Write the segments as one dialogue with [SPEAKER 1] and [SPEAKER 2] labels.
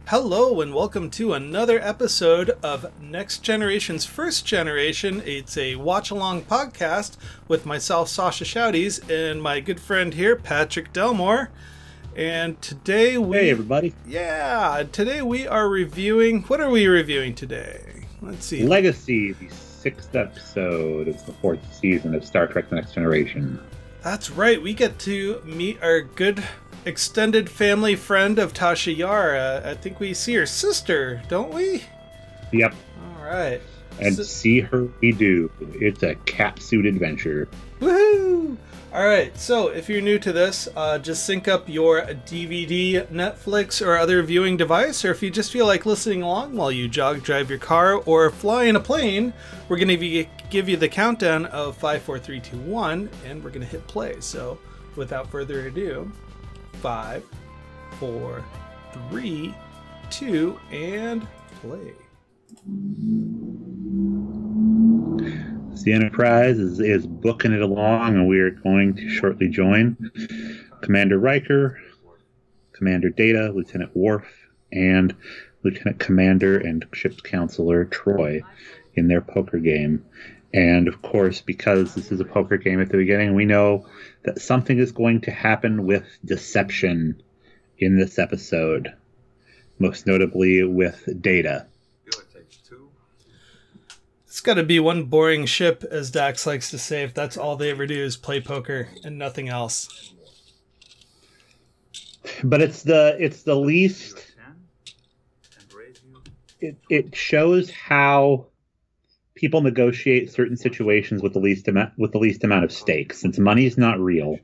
[SPEAKER 1] Hello and welcome to another episode of Next Generation's First Generation. It's a watch-along podcast with myself, Sascha Shouties, and my good friend here, Patrick Delmore. And today
[SPEAKER 2] Hey everybody.
[SPEAKER 1] Yeah, today we are reviewing... What are we reviewing today? Let's see.
[SPEAKER 2] Legacy, the 6th episode of the 4th season of Star Trek The Next Generation.
[SPEAKER 1] That's right, we get to meet our good extended family friend of Tasha Yar. I think we see her sister, don't we?
[SPEAKER 2] Yep.
[SPEAKER 1] All right.
[SPEAKER 2] And see her we do. It's a catsuit adventure.
[SPEAKER 1] Woohoo! All right, so if you're new to this, just sync up your DVD, Netflix, or other viewing device, or if you just feel like listening along while you jog, drive your car, or fly in a plane, we're going to give you the countdown of 5, 4, 3, 2, 1, and we're going to hit play. So without further ado, 5, 4, 3, 2, and play.
[SPEAKER 2] The Enterprise is booking it along, and we are going to shortly join Commander Riker, Commander Data, Lieutenant Worf, and Lieutenant Commander and Ship's Counselor Troy in their poker game. And of course, because this is a poker game at the beginning, we know that something is going to happen with deception in this episode, most notably with Data.
[SPEAKER 1] It's got to be one boring ship, as Dax likes to say, if that's all they ever do is play poker and nothing else.
[SPEAKER 2] But it's the least. It shows how people negotiate certain situations with the least amount of stakes, since money is not real.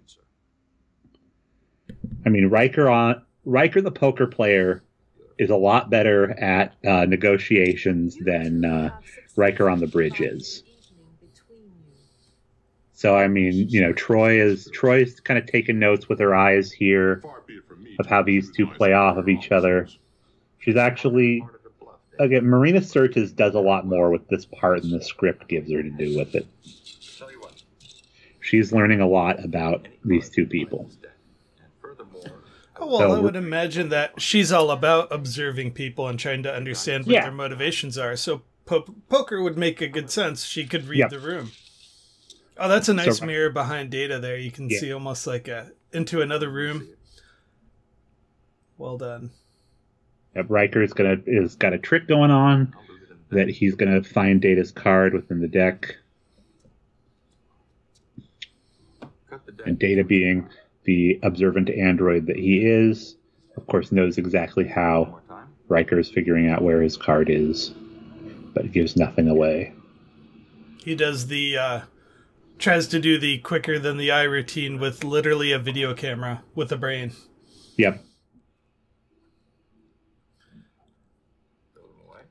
[SPEAKER 2] I mean, Riker the poker player is a lot better at negotiations than Riker on the bridge is. So I mean, you know, Troy's kind of taking notes with her eyes here of how these two play off of each other. She's actually, again, Marina Sirtis does a lot more with this part than the script gives her to do with it. She's learning a lot about these two people.
[SPEAKER 1] Oh, well, so I would imagine that she's all about observing people and trying to understand what their motivations are. So poker would make a good sense. She could read the room. Oh, that's a nice mirror behind Data there. You can see almost like into another room. Well done.
[SPEAKER 2] Yep, Riker's got a trick going on that he's gonna find Data's card within the deck. And Data, being the observant android that he is, of course, knows exactly how Riker is figuring out where his card is, but gives nothing away.
[SPEAKER 1] He does tries to do the quicker than the eye routine with literally a video camera with a brain.
[SPEAKER 2] Yep.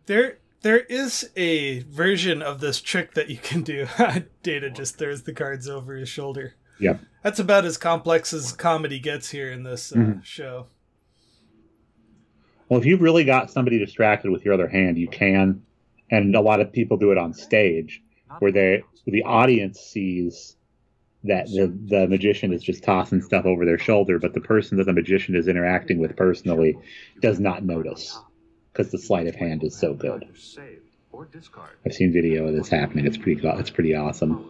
[SPEAKER 1] There is a version of this trick that you can do. Data just throws the cards over his shoulder.
[SPEAKER 2] Yep.
[SPEAKER 1] That's about as complex as comedy gets here in this show.
[SPEAKER 2] Well, if you've really got somebody distracted with your other hand, you can, and a lot of people do it on stage, where the audience sees that the magician is just tossing stuff over their shoulder, but the person that the magician is interacting with personally does not notice, because the sleight of hand is so good. I've seen video of this happening. It's pretty awesome.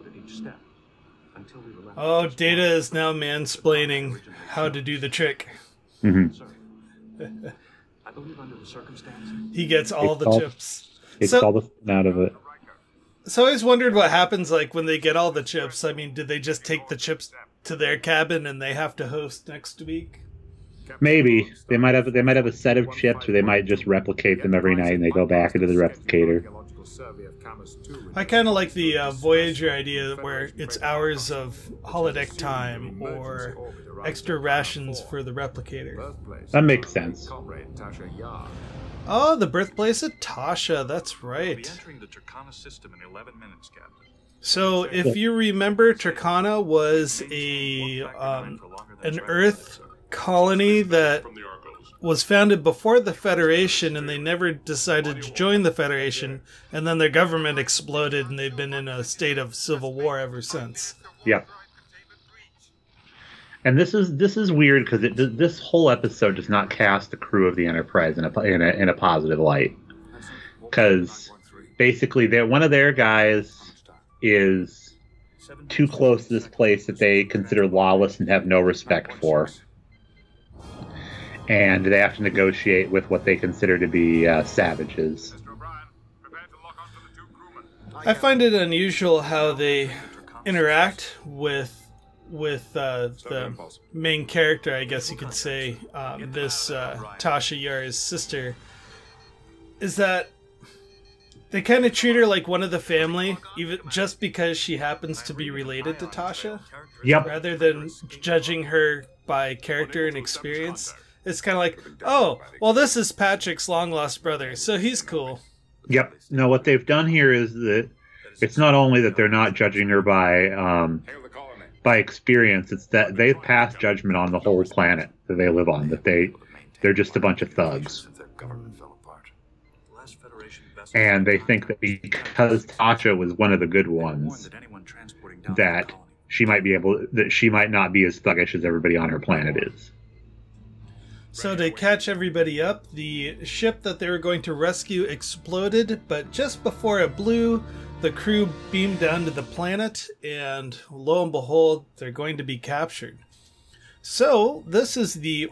[SPEAKER 1] Oh, Data is now mansplaining how to do the trick.
[SPEAKER 2] Mm-hmm.
[SPEAKER 1] He gets all the chips.
[SPEAKER 2] It's all the fun out of it.
[SPEAKER 1] So I always wondered what happens like when they get all the chips. I mean, did they just take the chips to their cabin and they have to host next week?
[SPEAKER 2] Maybe they might have a set of chips, or they might just replicate them every night and they go back into the replicator.
[SPEAKER 1] I kind of like the Voyager idea where it's hours of holodeck time or extra rations for the replicator.
[SPEAKER 2] That makes sense.
[SPEAKER 1] Oh, the birthplace of Tasha. That's right. So if you remember, Turkana was an Earth colony that was founded before the Federation, and they never decided to join the Federation, and then their government exploded and they've been in a state of civil war ever since.
[SPEAKER 2] Yep. And this is weird because this whole episode does not cast the crew of the Enterprise in a positive light. Because basically, one of their guys is too close to this place that they consider lawless and have no respect for, and they have to negotiate with what they consider to be savages.
[SPEAKER 1] I find it unusual how they interact with the main character, I guess you could say, this Tasha Yar's sister, is that they kind of treat her like one of the family, even just because she happens to be related to Tasha.
[SPEAKER 2] Yep.
[SPEAKER 1] Rather than judging her by character and experience, it's kind of like, oh, well, this is Patrick's long-lost brother, so he's cool.
[SPEAKER 2] Yep. No, what they've done here is that it's not only that they're not judging her by experience, it's that they've passed judgment on the whole planet that they live on, that they're just a bunch of thugs. And they think that because Tasha was one of the good ones, that she might not be as thuggish as everybody on her planet is.
[SPEAKER 1] So to catch everybody up, the ship that they were going to rescue exploded, but just before it blew, the crew beamed down to the planet, and lo and behold, they're going to be captured. So this is the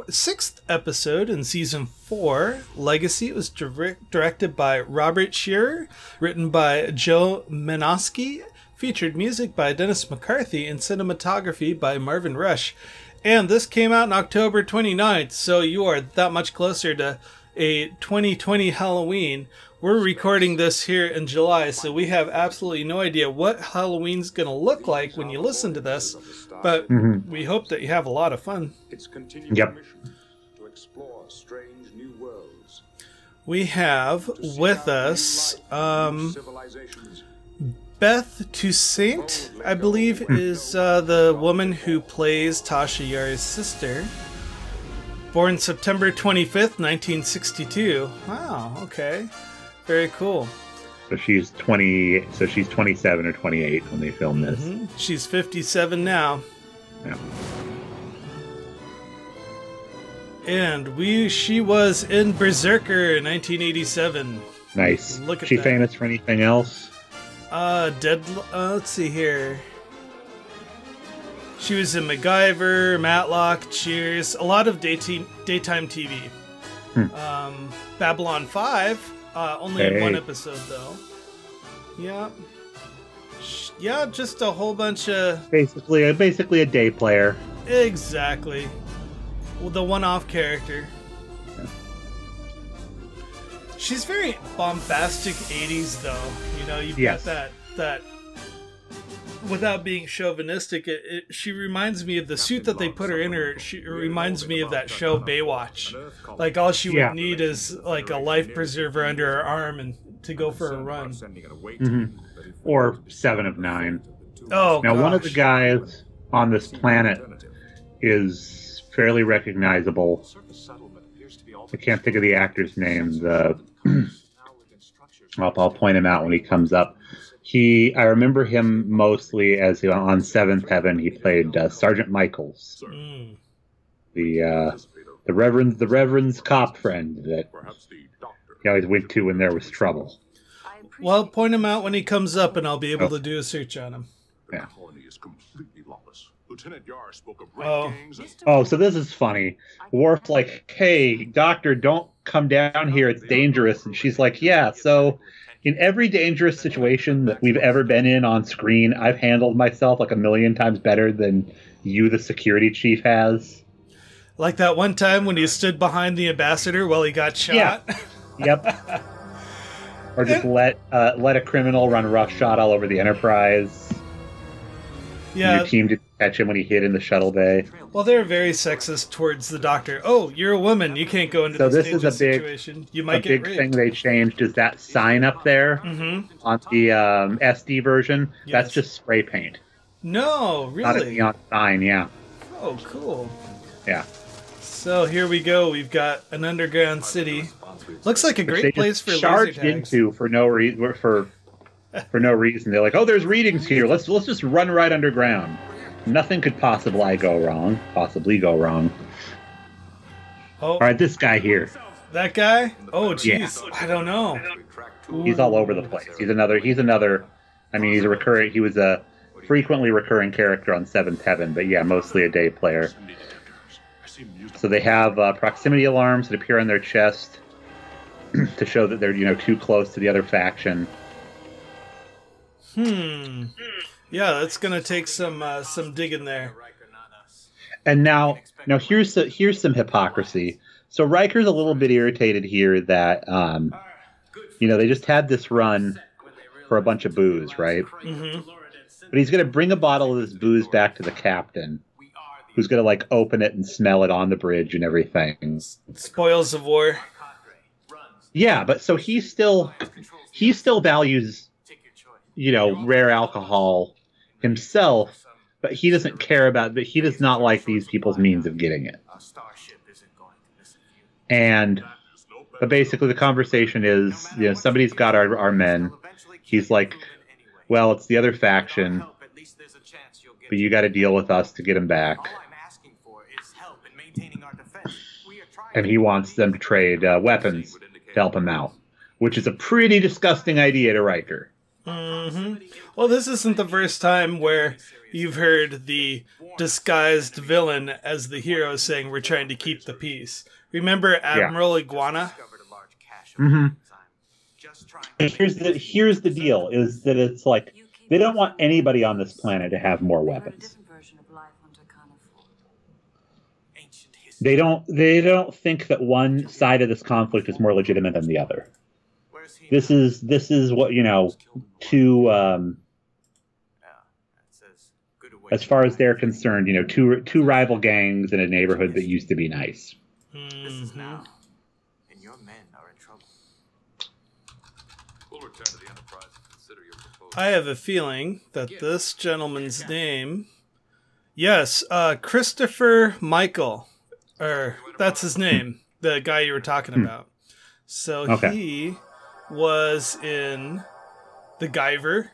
[SPEAKER 1] sixth episode in Season 4, Legacy. It was directed by Robert Shearer, written by Joe Menosky, featured music by Dennis McCarthy, and cinematography by Marvin Rush. And this came out on October 29th, so you are that much closer to a 2020 Halloween. We're recording this here in July, so we have absolutely no idea what Halloween's going to look like when you listen to this, but we hope that you have a lot of fun.
[SPEAKER 2] Yep.
[SPEAKER 1] We have with us Beth Toussaint, I believe, is the woman who plays Tasha Yar's sister. Born September 25th, 1962. Wow, okay. Very cool.
[SPEAKER 2] So she's 20. So she's 27 or 28 when they filmed this.
[SPEAKER 1] She's 57 now.
[SPEAKER 2] Yeah.
[SPEAKER 1] And she was in Berserker in 1987.
[SPEAKER 2] Nice.
[SPEAKER 1] Look at
[SPEAKER 2] she
[SPEAKER 1] that.
[SPEAKER 2] Famous for anything else?
[SPEAKER 1] Let's see here. She was in MacGyver, Matlock, Cheers, a lot of daytime TV. Babylon 5, only in one episode though. Yeah, just a whole bunch of
[SPEAKER 2] basically a day player.
[SPEAKER 1] Exactly. Well, the one-off character.
[SPEAKER 2] Yeah.
[SPEAKER 1] She's very bombastic 80s though. You know, you've got that without being chauvinistic, she reminds me of the suit that they put her in her. She reminds me of that show Baywatch. Like all she would need is like a life preserver under her arm and to go for a run.
[SPEAKER 2] Or 7 of 9.
[SPEAKER 1] Oh,
[SPEAKER 2] now one of the guys on this planet is fairly recognizable. I can't think of the actor's name. I'll point him out when he comes up. I remember him mostly as on Seventh Heaven. He played Sergeant Michaels, the Reverend's cop friend that he always went to when there was trouble.
[SPEAKER 1] Well, point him out when he comes up, and I'll be able to do a search on him.
[SPEAKER 2] Yeah. Oh, so this is funny. Worf's like, "Hey, Doctor, don't come down here. It's dangerous." And she's like, "Yeah, so in every dangerous situation that we've ever been in on screen, I've handled myself like a million times better than you, the security chief, has."
[SPEAKER 1] Like that one time when he stood behind the ambassador while he got shot.
[SPEAKER 2] Yeah. Yep. Or just let a criminal run roughshod all over the Enterprise.
[SPEAKER 1] Yeah.
[SPEAKER 2] Your team didn't catch him when he hid in the shuttle bay.
[SPEAKER 1] Well, they're very sexist towards the Doctor. Oh, you're a woman. You can't go into this dangerous situation. You might get raped.
[SPEAKER 2] A big thing they changed is that sign up there on the SD version. Yes. That's just spray paint.
[SPEAKER 1] No, really?
[SPEAKER 2] Not a neon sign, yeah.
[SPEAKER 1] Oh, cool.
[SPEAKER 2] Yeah.
[SPEAKER 1] So here we go. We've got an underground city. Looks like a great place for laser
[SPEAKER 2] charged
[SPEAKER 1] tags.
[SPEAKER 2] Into for no reason. For no reason, they're like, "Oh, there's readings here. Let's just run right underground." Nothing could possibly go wrong.
[SPEAKER 1] Oh,
[SPEAKER 2] All right, this guy here.
[SPEAKER 1] that guy? Oh, jeez.
[SPEAKER 2] Yeah.
[SPEAKER 1] I don't know.
[SPEAKER 2] He's all over the place. He's another. I mean, he's a recurring. He was a frequently recurring character on Seventh Heaven, but yeah, mostly a day player. So they have proximity alarms that appear on their chest to show that they're too close to the other faction.
[SPEAKER 1] Yeah, that's gonna take some digging there.
[SPEAKER 2] And now here's some hypocrisy. So Riker's a little bit irritated here that they just had this run for a bunch of booze, right?
[SPEAKER 1] Mm-hmm.
[SPEAKER 2] But he's going to bring a bottle of this booze back to the captain, who's going to like open it and smell it on the bridge and everything.
[SPEAKER 1] Spoils of war.
[SPEAKER 2] Yeah, but so he still values rare alcohol himself, but he doesn't care about. But he does not like these people's means of getting it. But basically the conversation is, somebody's got our men. He's like, well, it's the other faction, but you got to deal with us to get him back. And he wants them to trade weapons to help him out, which is a pretty disgusting idea to Riker.
[SPEAKER 1] Mm-hmm. Well, this isn't the first time where you've heard the disguised villain as the hero saying we're trying to keep the peace. Remember Admiral Iguana?
[SPEAKER 2] Mm-hmm. And here's the deal: is that it's like they don't want anybody on this planet to have more weapons. They don't think that one side of this conflict is more legitimate than the other. This is what as far as they're concerned, two rival gangs in a neighborhood that used to be nice.
[SPEAKER 1] Mm-hmm.
[SPEAKER 3] And your men are in trouble. We'll return to the Enterprise and consider your proposal.
[SPEAKER 1] I have a feeling that this gentleman's name, Christopher Michael, or that's his name, the guy you were talking about. So he was in The Guyver,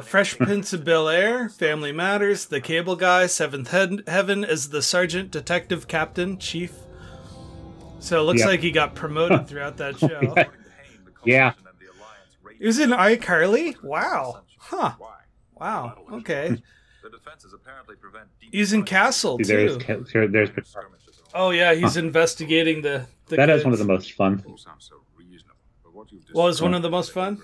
[SPEAKER 1] Fresh Prince of Bel-Air, Family Matters, The Cable Guy, Seventh Heaven as the Sergeant, Detective, Captain, Chief. So it looks like he got promoted throughout that show.
[SPEAKER 2] Yeah.
[SPEAKER 1] He was in iCarly? Wow. Huh. Wow. Okay. He's in Castle, too.
[SPEAKER 2] There's
[SPEAKER 1] Oh, yeah, he's investigating the
[SPEAKER 2] That is one of the most fun.
[SPEAKER 1] Well, it's one of the most fun?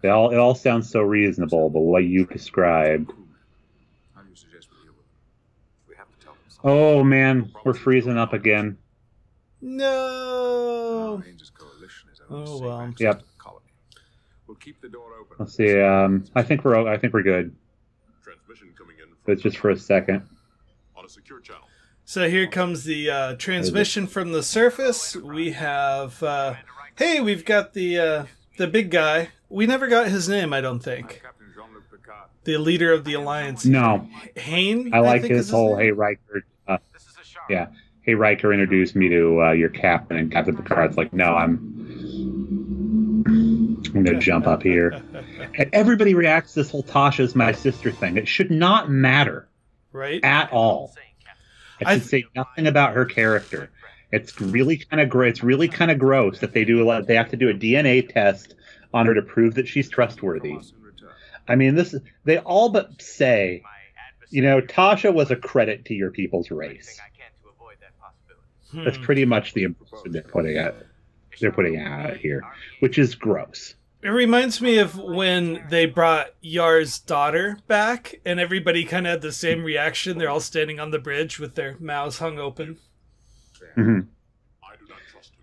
[SPEAKER 2] It all sounds so reasonable, but what you described. Oh man, we're freezing up again.
[SPEAKER 1] No. Oh well.
[SPEAKER 2] Yep. Let's see. I think we're good. But it's just for a second.
[SPEAKER 1] So here comes the transmission from the surface. We have. Hey, we've got the big guy. We never got his name, I don't think. The leader of the Alliance.
[SPEAKER 2] No.
[SPEAKER 1] Hayne?
[SPEAKER 2] I like his whole, hey, Riker. Hey, Riker introduced me to your captain, and Captain Picard's like, no, I'm going to jump up here. And everybody reacts to this whole Tasha's my sister thing. It should not matter.
[SPEAKER 1] Right?
[SPEAKER 2] At all. It should say nothing about her character. It's really kind of gross that they have to do a DNA test on her to prove that she's trustworthy. I mean, they all but say, Tasha was a credit to your people's race. That's pretty much the impression they're putting out here, which is gross.
[SPEAKER 1] It reminds me of when they brought Yar's daughter back, and everybody kind of had the same reaction. They're all standing on the bridge with their mouths hung open.
[SPEAKER 2] Mm-hmm.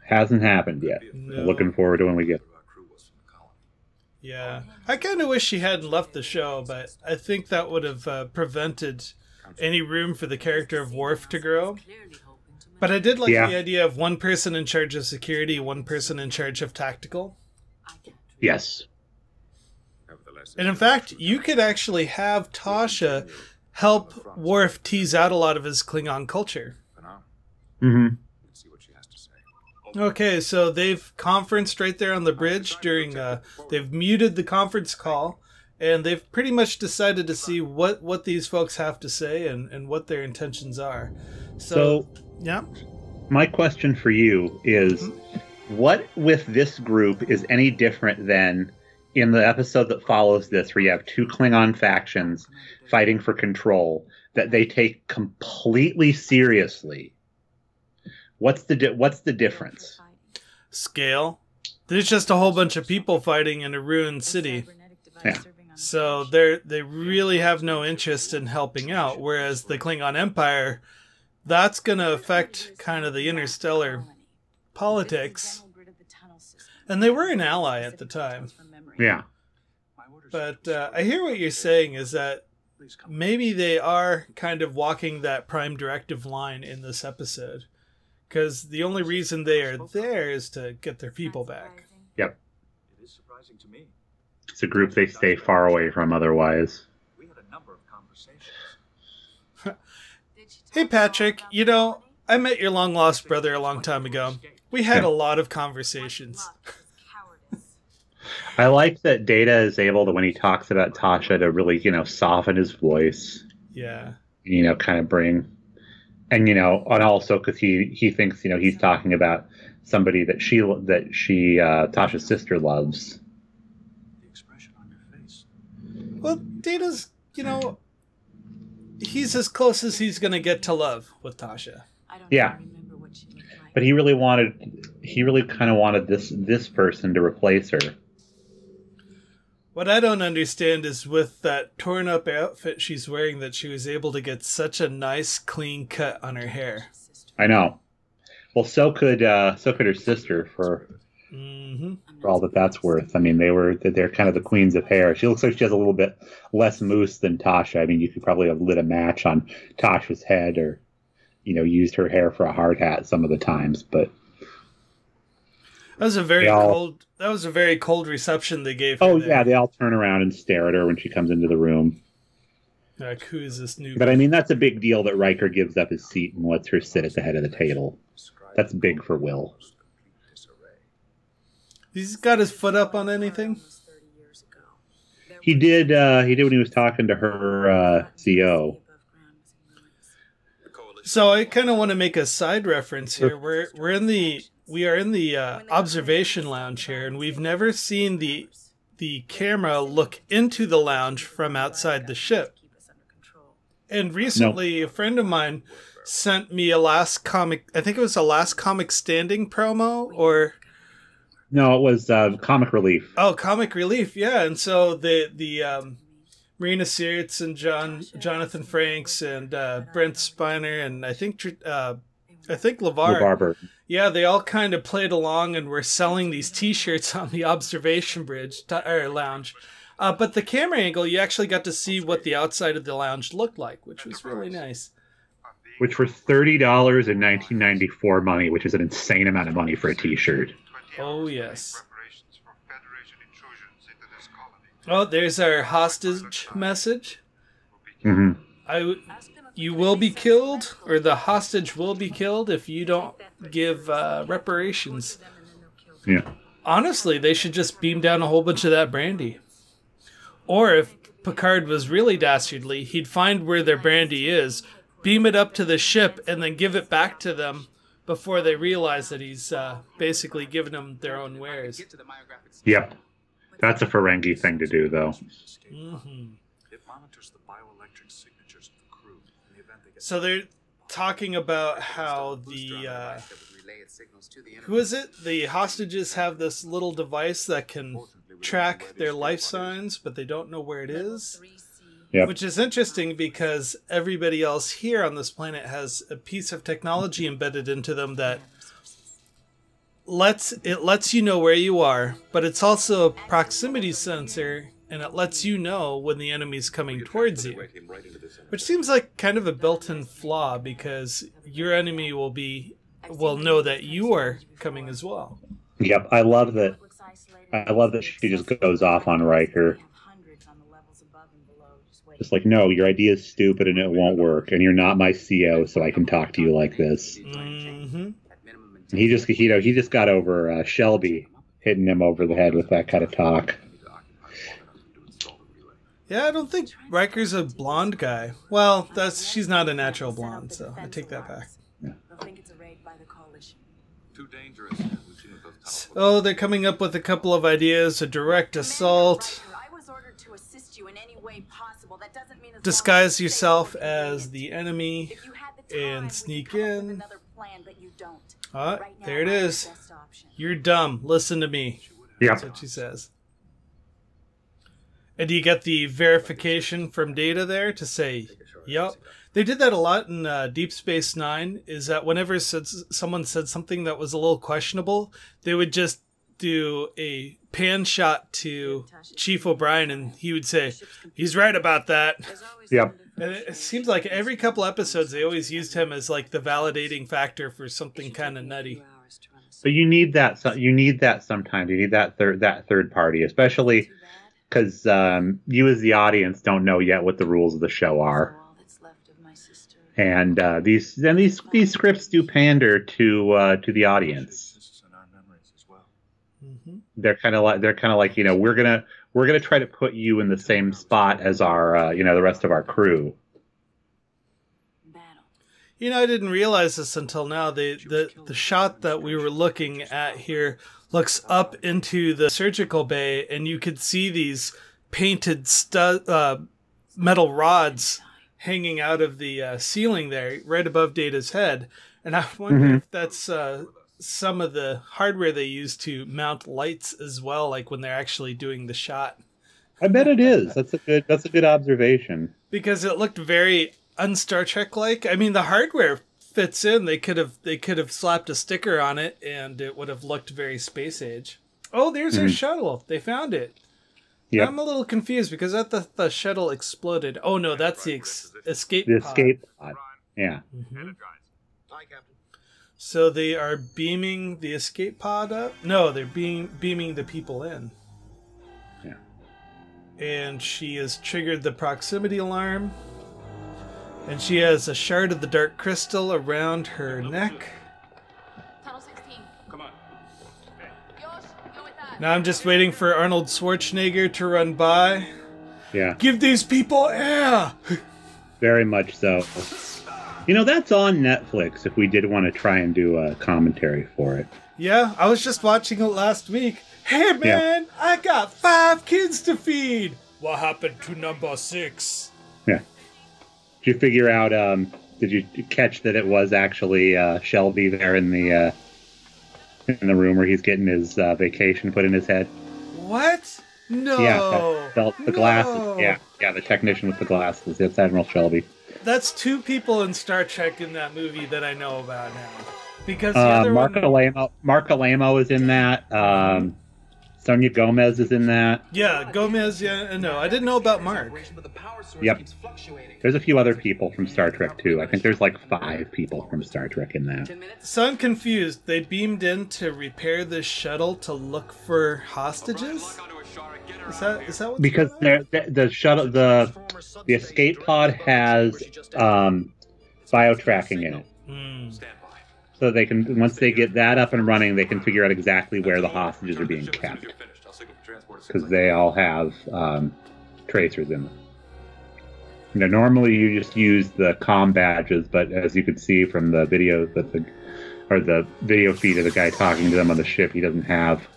[SPEAKER 2] Hasn't happened yet.
[SPEAKER 1] No.
[SPEAKER 2] Looking forward to when we get.
[SPEAKER 1] Yeah, I kind of wish she hadn't left the show, but I think that would have prevented any room for the character of Worf to grow. But I did like the idea of one person in charge of security, one person in charge of tactical.
[SPEAKER 2] Yes.
[SPEAKER 1] And in fact, you could actually have Tasha help Worf tease out a lot of his Klingon culture.
[SPEAKER 2] Mm-hmm.
[SPEAKER 1] Okay, so they've conferenced right there on the bridge during, they've muted the conference call, And they've pretty much decided to see what these folks have to say and what their intentions are. So yeah.
[SPEAKER 2] My question for you is, what with this group is any different than in the episode that follows this, where you have two Klingon factions fighting for control that they take completely seriously? What's the difference?
[SPEAKER 1] Scale. There's just a whole bunch of people fighting in a ruined city.
[SPEAKER 2] Yeah.
[SPEAKER 1] So they really have no interest in helping out, whereas the Klingon Empire, that's going to affect kind of the interstellar politics. And they were an ally at the time.
[SPEAKER 2] Yeah.
[SPEAKER 1] But I hear what you're saying is that maybe they are kind of walking that prime directive line in this episode. Because the only reason they are there is to get their people back.
[SPEAKER 2] Yep.
[SPEAKER 3] It is surprising to me.
[SPEAKER 2] It's a group they stay far away from otherwise.
[SPEAKER 3] We had a number of conversations.
[SPEAKER 1] Hey, Patrick, you know, I met your long-lost brother a long time ago. We had a lot of conversations.
[SPEAKER 2] I like that Data is able to, when he talks about Tasha, to really, soften his voice.
[SPEAKER 1] Yeah.
[SPEAKER 2] Kind of bring... And, and also because he thinks, he's talking about somebody that Tasha's sister loves.
[SPEAKER 3] The expression on your face.
[SPEAKER 1] Well, Data's, he's as close as he's going to get to love with Tasha.
[SPEAKER 2] Yeah. But he really kind of wanted this person to replace her.
[SPEAKER 1] What I don't understand is with that torn up outfit she's wearing that she was able to get such a nice clean cut on her hair.
[SPEAKER 2] I know. Well, so could her sister for all that's worth. I mean, they're kind of the queens of hair. She looks like she has a little bit less mousse than Tasha. I mean, you could probably have lit a match on Tasha's head or, used her hair for a hard hat some of the times, but.
[SPEAKER 1] That was a very cold reception they gave her.
[SPEAKER 2] Oh, yeah, they all turn around and stare at her when she comes into the room.
[SPEAKER 1] Like, who is this new?
[SPEAKER 2] But I mean, that's a big deal that Riker gives up his seat and lets her sit at the head of the table. That's big for Will.
[SPEAKER 1] He's got his foot up on anything?
[SPEAKER 2] He did when he was talking to her CO.
[SPEAKER 1] So I kind of want to make a side reference here. We are in the observation lounge here, and we've never seen the camera look into the lounge from outside the ship. And recently, a friend of mine sent me I think it was a Last Comic Standing promo, or...
[SPEAKER 2] No, it was Comic Relief.
[SPEAKER 1] Oh, Comic Relief, yeah. And so the Marina Sirtis and Jonathan Frakes and Brent Spiner and I think LeVar Burton. Yeah, they all kind of played along and were selling these T-shirts on the observation bridge or lounge. But the camera angle, you actually got to see what the outside of the lounge looked like, which was really nice.
[SPEAKER 2] Which were $30 in 1994 money, which is an insane amount of money for a T-shirt.
[SPEAKER 1] Oh, yes. Oh, there's our hostage message.
[SPEAKER 2] Mm-hmm.
[SPEAKER 1] You will be killed, or the hostage will be killed if you don't give reparations.
[SPEAKER 2] Yeah.
[SPEAKER 1] Honestly, they should just beam down a whole bunch of that brandy. Or if Picard was really dastardly, he'd find where their brandy is, beam it up to the ship, and then give it back to them before they realize that he's basically giving them their own wares.
[SPEAKER 2] Yep. That's a Ferengi thing to do, though.
[SPEAKER 1] Mm-hmm.
[SPEAKER 3] It monitors the bioelectric signatures of the crew in the event they get...
[SPEAKER 1] So they're talking about how the... who is it? The hostages have this little device that can track their life signs, but they don't know where it is.
[SPEAKER 2] Yep.
[SPEAKER 1] Which is interesting because everybody else here on this planet has a piece of technology embedded into them that lets you know where you are, but it's also a proximity sensor, and it lets you know when the enemy's coming towards you. Which seems like kind of a built-in flaw because your enemy will know that you are coming as well.
[SPEAKER 2] Yep, I love that. I love that she just goes off on Riker. Just like, no, your idea is stupid and it won't work, and you're not my CO, so I can talk to you like this.
[SPEAKER 1] Mm-hmm.
[SPEAKER 2] And he just got over Shelby hitting him over the head with that kind of talk.
[SPEAKER 1] Yeah, I don't think Riker's a blonde guy. Well, she's not a natural blonde, so I take that back.
[SPEAKER 2] Yeah.
[SPEAKER 4] They'll think it's a raid by the coalition.
[SPEAKER 3] Too dangerous. We've seen what those tunnels look
[SPEAKER 1] So they're coming up with a couple of ideas: a direct assault,
[SPEAKER 4] Riker, I was ordered to assist you in any way possible. That doesn't mean as long as
[SPEAKER 1] disguise
[SPEAKER 4] you
[SPEAKER 1] yourself
[SPEAKER 4] stay
[SPEAKER 1] as the enemy,
[SPEAKER 4] If you had the time, we
[SPEAKER 1] and
[SPEAKER 4] could
[SPEAKER 1] sneak
[SPEAKER 4] come up with
[SPEAKER 1] in.
[SPEAKER 4] another plan, but you don't.
[SPEAKER 1] Ah,
[SPEAKER 4] Right now,
[SPEAKER 1] there it
[SPEAKER 4] I'm the
[SPEAKER 1] is.
[SPEAKER 4] best option.
[SPEAKER 1] You're dumb. Listen to me.
[SPEAKER 2] Yep.
[SPEAKER 1] That's what she says. And you get the verification from Data there to say, "Yup." They did that a lot in Deep Space Nine. Is that whenever someone said something that was a little questionable, they would just do a pan shot to Chief O'Brien, and he would say, "He's right about that."
[SPEAKER 2] Yep.
[SPEAKER 1] And it seems like every couple episodes they always used him as like the validating factor for something kind of nutty.
[SPEAKER 2] But you need that. You need that sometimes. You need that third party, especially because you as the audience don't know yet what the rules of the show are, and these scripts do pander to the audience.
[SPEAKER 3] in our memories as well.
[SPEAKER 1] Mm-hmm.
[SPEAKER 2] They're kind of like we're gonna try to put you in the same spot as our the rest of our crew.
[SPEAKER 1] You know, I didn't realize this until now. The shot that we were looking at here looks up into the surgical bay, and you could see these painted metal rods hanging out of the ceiling there, right above Data's head. And I wonder if that's some of the hardware they use to mount lights as well, like when they're actually doing the shot.
[SPEAKER 2] I bet it is. That's a good observation.
[SPEAKER 1] Because it looked very un-Star Trek-like. I mean, the hardware fits in. They could have slapped a sticker on it, and it would have looked very space age. Oh, there's our shuttle. They found it.
[SPEAKER 2] Yep.
[SPEAKER 1] I'm a little confused because I thought the shuttle exploded. Oh no, that's the escape
[SPEAKER 2] The
[SPEAKER 1] pod.
[SPEAKER 2] escape pod. Yeah.
[SPEAKER 1] Mhm.
[SPEAKER 3] Hi, Captain.
[SPEAKER 1] So they are beaming the escape pod up? No, they're beaming the people in.
[SPEAKER 2] Yeah.
[SPEAKER 1] And she has triggered the proximity alarm. And she has a shard of the dark crystal around her neck.
[SPEAKER 5] Tunnel 16.
[SPEAKER 3] Come on.
[SPEAKER 5] Yosh, go with that.
[SPEAKER 1] Now I'm just waiting for Arnold Schwarzenegger to run by.
[SPEAKER 2] Yeah.
[SPEAKER 1] Give these people air!
[SPEAKER 2] Very much so. That's on Netflix if we did want to try and do a commentary for it.
[SPEAKER 1] Yeah, I was just watching it last week. Hey man, I got 5 kids to feed. What happened to number 6?
[SPEAKER 2] Yeah. Did you figure out, did you catch that it was actually Shelby there in the room where he's getting his vacation put in his head?
[SPEAKER 1] What? No.
[SPEAKER 2] Yeah, the glasses. Yeah, the technician with the glasses. It's Admiral Shelby.
[SPEAKER 1] That's 2 people in Star Trek in that movie that I know about now. Because the other
[SPEAKER 2] Mark
[SPEAKER 1] one...
[SPEAKER 2] Alamo is in that. Sonia Gomez is in that.
[SPEAKER 1] Yeah, Gomez, yeah, no. I didn't know about Mark.
[SPEAKER 2] Yep. There's a few other people from Star Trek, too. I think there's like 5 people from Star Trek in that.
[SPEAKER 1] So I'm confused. They beamed in to repair this shuttle to look for hostages? Is that what's
[SPEAKER 2] Because
[SPEAKER 1] going on?
[SPEAKER 2] the shuttle, the escape pod has bio-tracking in it. So they can, once they get that up and running, they can figure out exactly where the hostages are being kept. Because they all have tracers in them. Normally you just use the comm badges, but as you could see from the video the video feed of the guy talking to them on the ship, he doesn't have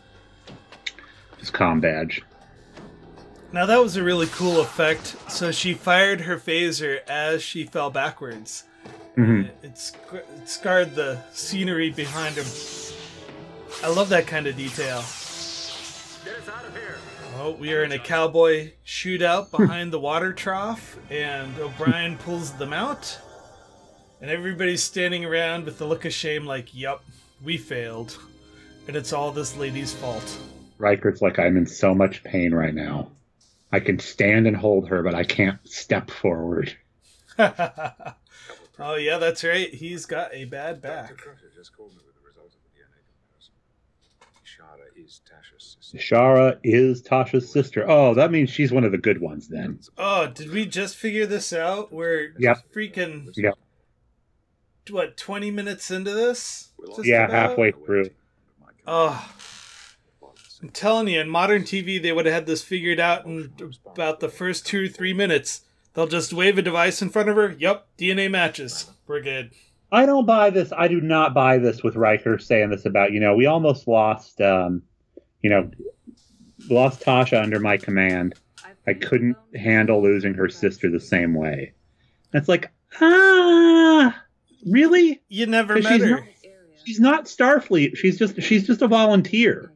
[SPEAKER 2] his comm badge.
[SPEAKER 1] Now that was a really cool effect. So she fired her phaser as she fell backwards. It scarred the scenery behind him. I love that kind of detail.
[SPEAKER 3] Get us out of here.
[SPEAKER 1] Oh, we are in a cowboy shootout behind the water trough, and O'Brien pulls them out. And everybody's standing around with the look of shame like, yup, we failed. And it's all this lady's fault.
[SPEAKER 2] Riker's like, I'm in so much pain right now. I can stand and hold her, but I can't step forward.
[SPEAKER 1] Oh, yeah, that's right. He's got a bad back.
[SPEAKER 3] Crusher just called me with the results of the DNA comparison. Ishara is Tasha's sister.
[SPEAKER 2] Ishara is Tasha's sister. Oh, that means she's one of the good ones then.
[SPEAKER 1] Oh, did we just figure this out? We're freaking,
[SPEAKER 2] Yep.
[SPEAKER 1] what, 20 minutes into this? Just
[SPEAKER 2] Yeah,
[SPEAKER 1] about?
[SPEAKER 2] halfway through.
[SPEAKER 1] Oh, I'm telling you, in modern TV, they would have had this figured out in about the first 2 or 3 minutes. They'll just wave a device in front of her. Yep, DNA matches. We're good.
[SPEAKER 2] I don't buy this. I do not buy this with Riker saying this about, we almost lost, lost Tasha under my command. I couldn't handle losing her sister the same way. And it's like, really?
[SPEAKER 1] You never met her.
[SPEAKER 2] She's not Starfleet. She's just a volunteer.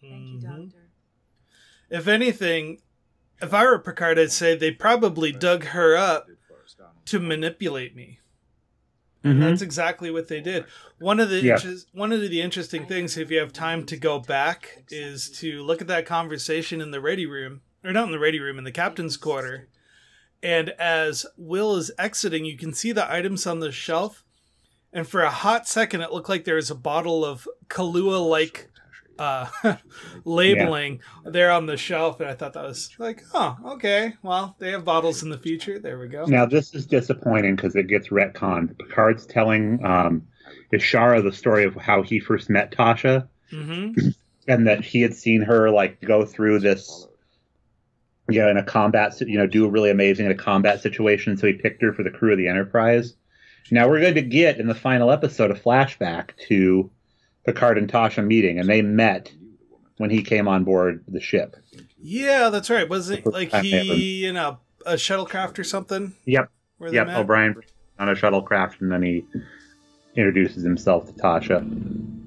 [SPEAKER 1] Mm-hmm. If anything, if I were Picard, I'd say they probably dug her up to manipulate me. And that's exactly what they did. One of the interesting things, if you have time to go back, is to look at that conversation in the ready room, or not in the ready room, in the captain's quarter. And as Will is exiting, you can see the items on the shelf. And for a hot second, it looked like there was a bottle of Kahlua-like labeling there on the shelf. And I thought that was like, oh, okay. Well, they have bottles in the future. There we go.
[SPEAKER 2] Now, this is disappointing because it gets retconned. Picard's telling Ishara the story of how he first met Tasha. Mm-hmm. And that he had seen her go through this, in a combat, do really amazing in a combat situation. So he picked her for the crew of the Enterprise. Now we're going to get in the final episode a flashback to Picard and Tasha meeting, and they met when he came on board the ship.
[SPEAKER 1] Yeah, that's right. Was it he in a shuttlecraft or something?
[SPEAKER 2] Yep. O'Brien on a shuttlecraft, and then he introduces himself to Tasha.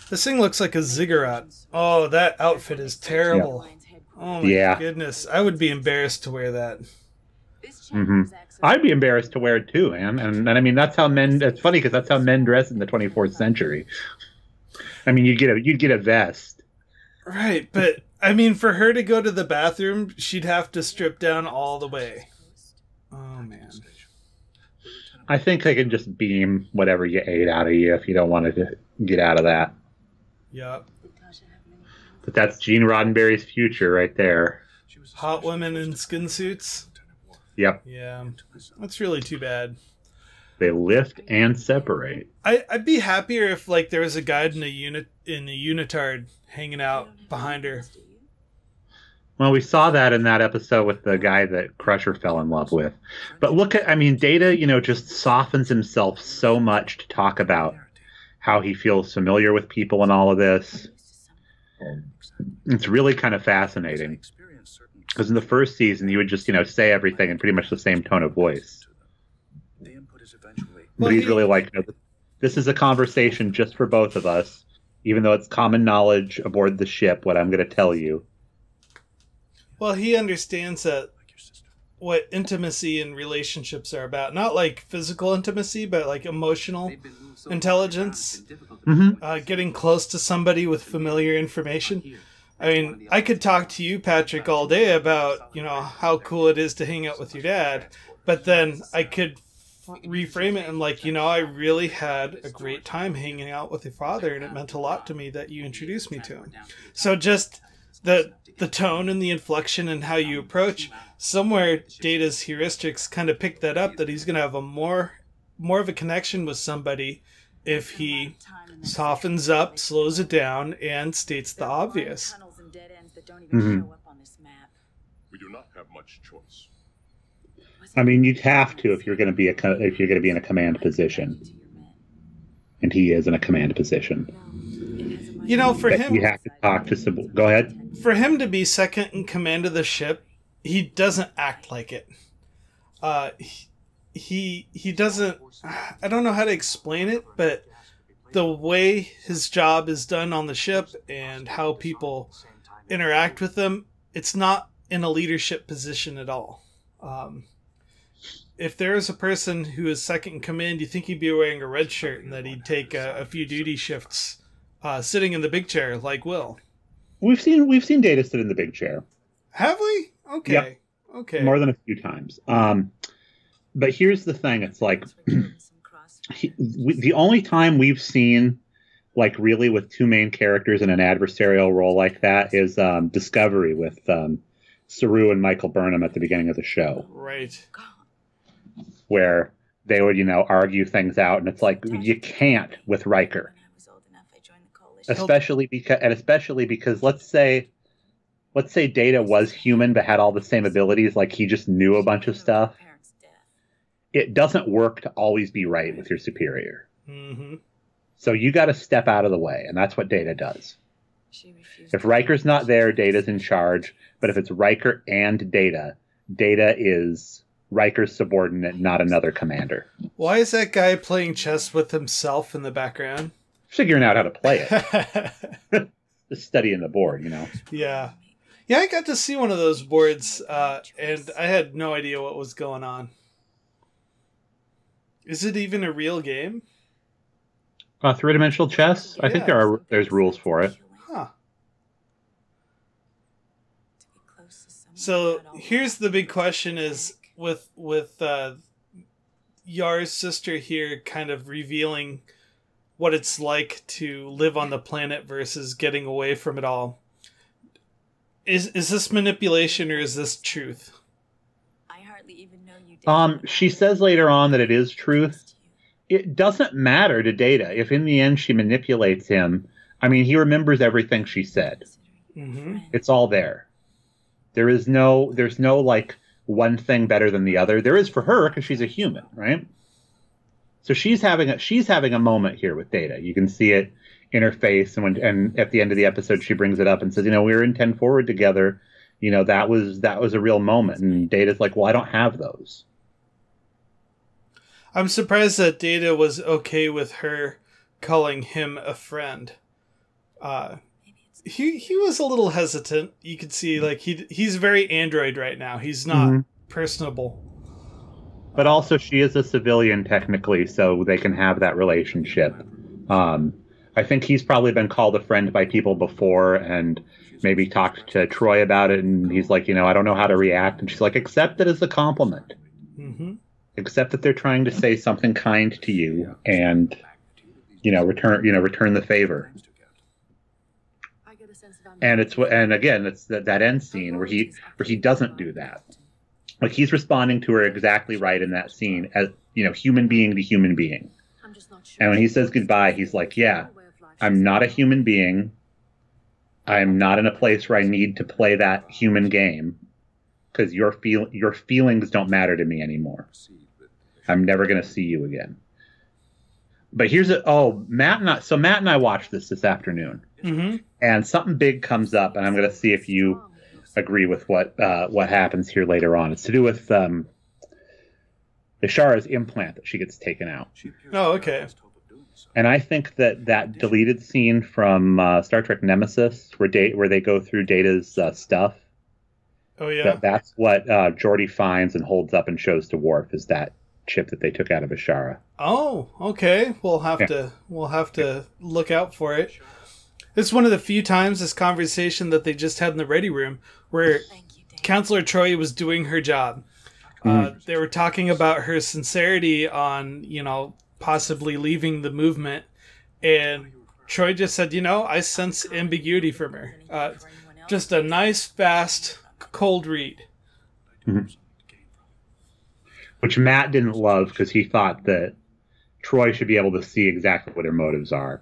[SPEAKER 1] This thing looks like a ziggurat. Oh, that outfit is terrible. Yep. Oh my goodness. I would be embarrassed to wear that.
[SPEAKER 2] Mm-hmm. I'd be embarrassed to wear it too, man. And I mean, that's how men. It's funny because that's how men dress in the 24th century. I mean, you'd get a vest,
[SPEAKER 1] right? But I mean, for her to go to the bathroom, she'd have to strip down all the way. Oh man.
[SPEAKER 2] I think they can just beam whatever you ate out of you if you don't want to get out of that.
[SPEAKER 1] Yep.
[SPEAKER 2] But that's Gene Roddenberry's future right there.
[SPEAKER 1] Hot women in skin suits.
[SPEAKER 2] Yep.
[SPEAKER 1] Yeah, that's really too bad.
[SPEAKER 2] They lift and separate.
[SPEAKER 1] I'd be happier if there was a guide in a unitard hanging out behind her.
[SPEAKER 2] Well, we saw that in that episode with the guy that Crusher fell in love with. But look at, Data, just softens himself so much to talk about how he feels familiar with people and all of this. It's really kind of fascinating. Because in the first season, you would just, say everything in pretty much the same tone of voice. But he's really this is a conversation just for both of us, even though it's common knowledge aboard the ship, what I'm going to tell you.
[SPEAKER 1] Well, he understands that what intimacy and relationships are about. Not physical intimacy, but emotional intelligence. Mm-hmm. Getting close to somebody with familiar information. I mean, I could talk to you, Patrick, all day about, how cool it is to hang out with your dad. But then I could reframe it and I really had a great time hanging out with your father, and it meant a lot to me that you introduced me to him. So just the tone and the inflection and how you approach, somewhere Data's heuristics kind of pick that up, that he's going to have a more of a connection with somebody if he softens up, slows it down, and states the obvious.
[SPEAKER 2] Mm-hmm.
[SPEAKER 3] We do not have much choice.
[SPEAKER 2] You'd have to if you're going to be in a command position, and he is in a command position.
[SPEAKER 1] For him,
[SPEAKER 2] you have to talk to. Go ahead.
[SPEAKER 1] For him to be second in command of the ship, he doesn't act like it. He doesn't. I don't know how to explain it, but the way his job is done on the ship and how people interact with him, it's not in a leadership position at all. If there is a person who is second in command, you think he'd be wearing a red shirt and that he'd take a few duty shifts sitting in the big chair like Will.
[SPEAKER 2] We've seen Data sit in the big chair.
[SPEAKER 1] Have we? Okay.
[SPEAKER 2] Yep.
[SPEAKER 1] Okay.
[SPEAKER 2] More than a few times. But here's the thing. It's the only time we've seen really with two main characters in an adversarial role like that is Discovery with Saru and Michael Burnham at the beginning of the show.
[SPEAKER 1] Right.
[SPEAKER 2] Where they would, argue things out, and it's you can't with Riker. especially because let's say Data was human but had all the same abilities, like he just knew a bunch of stuff. It doesn't work to always be right with your superior.
[SPEAKER 1] Mm-hmm.
[SPEAKER 2] So you got to step out of the way, and that's what Data does. If Riker's not there, Data's in charge. But if it's Riker and Data, Data is Riker's subordinate, not another commander.
[SPEAKER 1] Why is that guy playing chess with himself in the background?
[SPEAKER 2] Figuring out how to play it. Just studying the board, you know.
[SPEAKER 1] Yeah. Yeah, I got to see one of those boards, and I had no idea what was going on. Is it even a real game?
[SPEAKER 2] Three-dimensional chess?
[SPEAKER 1] Yeah.
[SPEAKER 2] I think there's rules for it.
[SPEAKER 1] Huh. So here's the big question: is with Yar's sister here, kind of revealing what it's like to live on the planet versus getting away from it all. Is this manipulation or is this truth?
[SPEAKER 4] I hardly even know you.
[SPEAKER 2] She says later on that it is truth. It doesn't matter to Data if in the end she manipulates him. I mean, he remembers everything she said.
[SPEAKER 1] Mm-hmm.
[SPEAKER 2] It's all there. There's no like one thing better than the other. There is for her because she's a human, right? So she's having a moment here with Data. You can see it in her face, and at the end of the episode, she brings it up and says, "You know, we were in 10 Forward together. You know, that was a real moment." And Data's like, "Well, I don't have those."
[SPEAKER 1] I'm surprised that Data was okay with her calling him a friend. He was a little hesitant. You could see like he's very android right now. He's not personable.
[SPEAKER 2] But also, she is a civilian technically, so they can have that relationship. I think he's probably been called a friend by people before, and maybe talked to Troy about it, and he's like, I don't know how to react, and she's like, accept it as a compliment.
[SPEAKER 1] Mm-hmm.
[SPEAKER 2] Accept that they're trying to say something kind to you, and return the favor. And again, it's that end scene where he doesn't do that. Like, he's responding to her exactly right in that scene, as human being to human being. And when he says goodbye, he's like, yeah, I'm not a human being. I'm not in a place where I need to play that human game, because your feelings don't matter to me anymore. I'm never going to see you again. But Matt and I watched this afternoon, and something big comes up, and I'm going to see if you agree with what happens here later on. It's to do with Ishara's implant that she gets taken out.
[SPEAKER 1] Oh, okay.
[SPEAKER 2] And I think that deleted scene from Star Trek Nemesis, where they go through Data's stuff.
[SPEAKER 1] Oh yeah.
[SPEAKER 2] That's what Geordi finds and holds up and shows to Worf, is that chip that they took out of Ishara.
[SPEAKER 1] Oh, okay. We'll have to look out for it. It's one of the few times this conversation that they just had in the ready room where Counselor Troy was doing her job. They were talking about her sincerity on, possibly leaving the movement, and Troy just said, I sense ambiguity from her. Just a nice, fast, cold read.
[SPEAKER 2] Mm-hmm. Which Matt didn't love, because he thought that Troy should be able to see exactly what her motives are.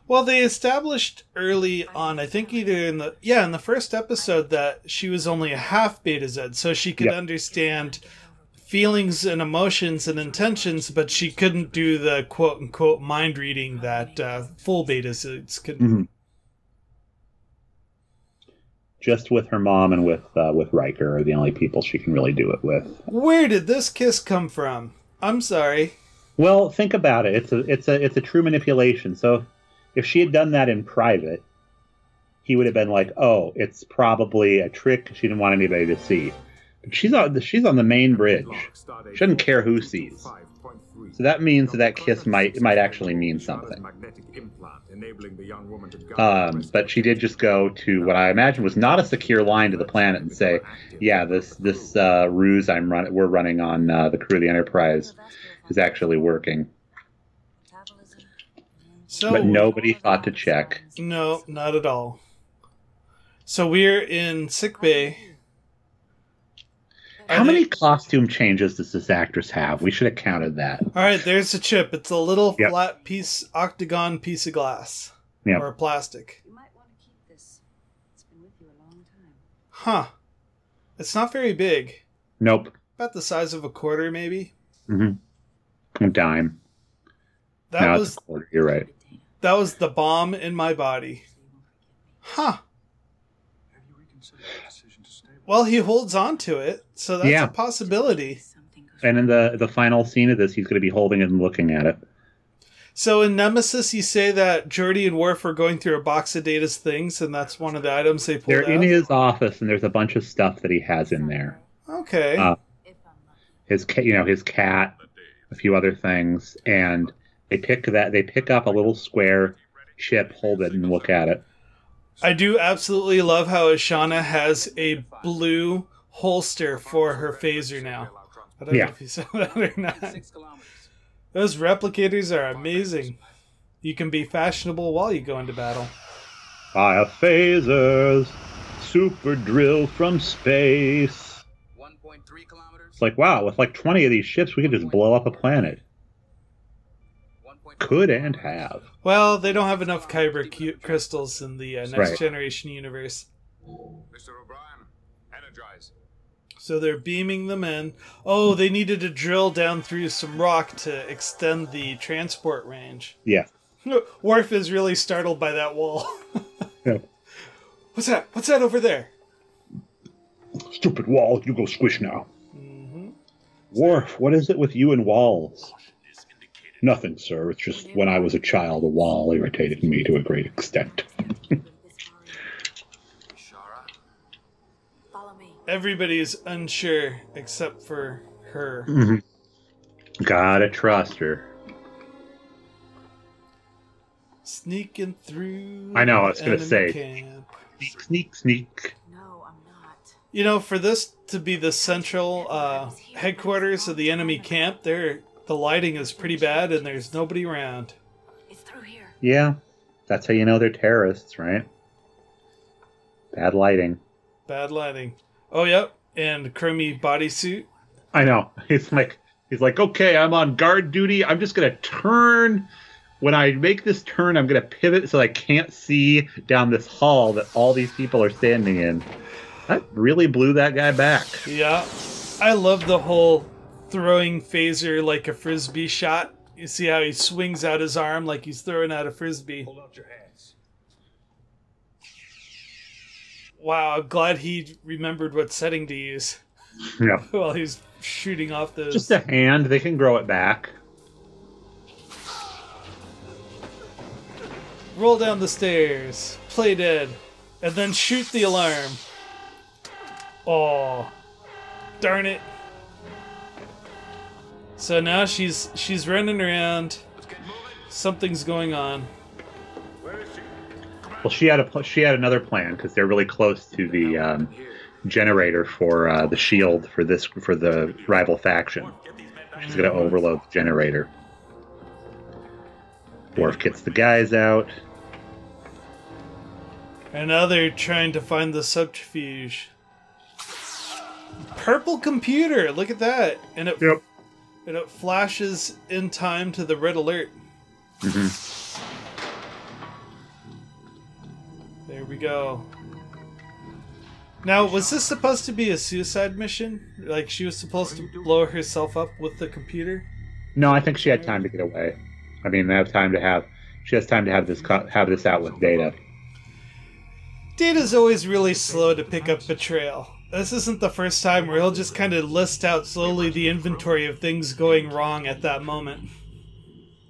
[SPEAKER 1] Well, they established early on, I think either in the first episode, that she was only a half Beta Z, so she could understand feelings and emotions and intentions, but she couldn't do the quote-unquote mind reading that full Beta Zs could do.
[SPEAKER 2] Mm-hmm. Just with her mom and with Riker are the only people she can really do it with.
[SPEAKER 1] Where did this kiss come from? I'm sorry.
[SPEAKER 2] Well, think about it. It's a true manipulation. So if she had done that in private, he would have been like, "Oh, it's probably a trick. She didn't want anybody to see." But she's on the main bridge. She doesn't care who sees. So that means that kiss might actually mean something. But she did just go to what I imagine was not a secure line to the planet and say, "Yeah, this ruse we're running on the crew of the Enterprise is actually working." But nobody thought to check.
[SPEAKER 1] No, not at all. So we're in sickbay.
[SPEAKER 2] How many costume changes does this actress have? We should have counted that.
[SPEAKER 1] All right, there's the chip. It's a little flat octagon piece of glass.
[SPEAKER 2] Yeah.
[SPEAKER 1] or plastic.
[SPEAKER 4] You might want to keep this. It's been with you a long time.
[SPEAKER 1] Huh. It's not very big.
[SPEAKER 2] Nope.
[SPEAKER 1] About the size of a quarter, maybe.
[SPEAKER 2] Mm-hmm. A dime.
[SPEAKER 1] That
[SPEAKER 2] no,
[SPEAKER 1] was
[SPEAKER 2] it's a quarter. You're right.
[SPEAKER 1] that was the bomb in my body. Huh.
[SPEAKER 3] Have you reconsidered the decision to stay with
[SPEAKER 1] Well, he holds on to it, so that's
[SPEAKER 2] Yeah.
[SPEAKER 1] a possibility.
[SPEAKER 4] Something goes
[SPEAKER 2] And in the final scene of this, he's going to be holding it and looking at it.
[SPEAKER 1] So in Nemesis, you say that Geordi and Worf are going through a box of Data's things, and that's one of the items they pulled
[SPEAKER 2] They're
[SPEAKER 1] out?
[SPEAKER 2] in his office, and there's a bunch of stuff that he has in there.
[SPEAKER 1] Okay.
[SPEAKER 4] if I'm lucky.
[SPEAKER 2] His cat, a few other things, and they pick up a little square chip, hold it, and look at it.
[SPEAKER 1] I do absolutely love how Ashana has a blue holster for her phaser now. I don't know if you saw that or not.
[SPEAKER 3] 6 kilometers.
[SPEAKER 1] Those replicators are amazing. You can be fashionable while you go into battle.
[SPEAKER 2] I have phasers, super drill from space.
[SPEAKER 3] 1.3 kilometers.
[SPEAKER 2] It's like, wow, with like 20 of these ships, we could just blow up a planet. Could and have.
[SPEAKER 1] Well, they don't have enough kyber crystals in the next
[SPEAKER 2] Right.
[SPEAKER 1] generation universe.
[SPEAKER 3] Mr. O'Brien, energize.
[SPEAKER 1] So they're beaming them in. Oh, they needed to drill down through some rock to extend the transport range.
[SPEAKER 2] Yeah.
[SPEAKER 1] Worf is really startled by that wall.
[SPEAKER 2] Yeah.
[SPEAKER 1] What's that? What's that over there?
[SPEAKER 2] Stupid wall, you go squish now. Worf, what is it with you and walls? Nothing, sir. It's just when I was a child, a wall irritated me to a great extent.
[SPEAKER 3] Shara.
[SPEAKER 4] Follow me.
[SPEAKER 1] Everybody's unsure except for her.
[SPEAKER 2] Gotta trust her.
[SPEAKER 1] Sneaking through.
[SPEAKER 2] I know, I was gonna
[SPEAKER 1] enemy
[SPEAKER 2] say.
[SPEAKER 1] camp.
[SPEAKER 2] Sneak, sneak, sneak.
[SPEAKER 4] No, I'm not.
[SPEAKER 1] You know, for this to be the central headquarters of the enemy camp, the lighting is pretty bad and there's nobody around.
[SPEAKER 4] It's through here.
[SPEAKER 2] Yeah, that's how you know they're terrorists, right? Bad lighting.
[SPEAKER 1] Bad lighting. Oh, yep. And Chromie bodysuit.
[SPEAKER 2] I know. He's like, okay, I'm on guard duty. I'm just gonna turn. When I make this turn, I'm gonna pivot so I can't see down this hall that all these people are standing in. That really blew that guy back.
[SPEAKER 1] Yeah. I love the whole throwing phaser like a frisbee shot. You see how he swings out his arm like he's throwing out a frisbee.
[SPEAKER 3] Hold out your hands.
[SPEAKER 1] Wow, I'm glad he remembered what setting to use
[SPEAKER 2] Yeah.
[SPEAKER 1] while he's shooting off those.
[SPEAKER 2] Just a hand. They can grow it back.
[SPEAKER 1] Roll down the stairs, play dead, and then shoot the alarm. Oh, darn it. So now she's running around.
[SPEAKER 3] Let's get moving.
[SPEAKER 1] Something's going on.
[SPEAKER 3] Where is she?
[SPEAKER 2] Well, she had another plan because they're really close to the generator for the shield for the rival faction. She's gonna overload the generator. Worf gets the guys out.
[SPEAKER 1] And now they're trying to find the subterfuge. Purple computer, look at that. And it flashes in time to the red alert. There we go. Now, was this supposed to be a suicide mission? Like she was supposed to blow herself up with the computer?
[SPEAKER 2] No, I think she had time to get away. I mean, she has time to have this out with Data.
[SPEAKER 1] Data's always really slow to pick up betrayal. This isn't the first time where he'll just kind of list out slowly the inventory of things going wrong at that moment.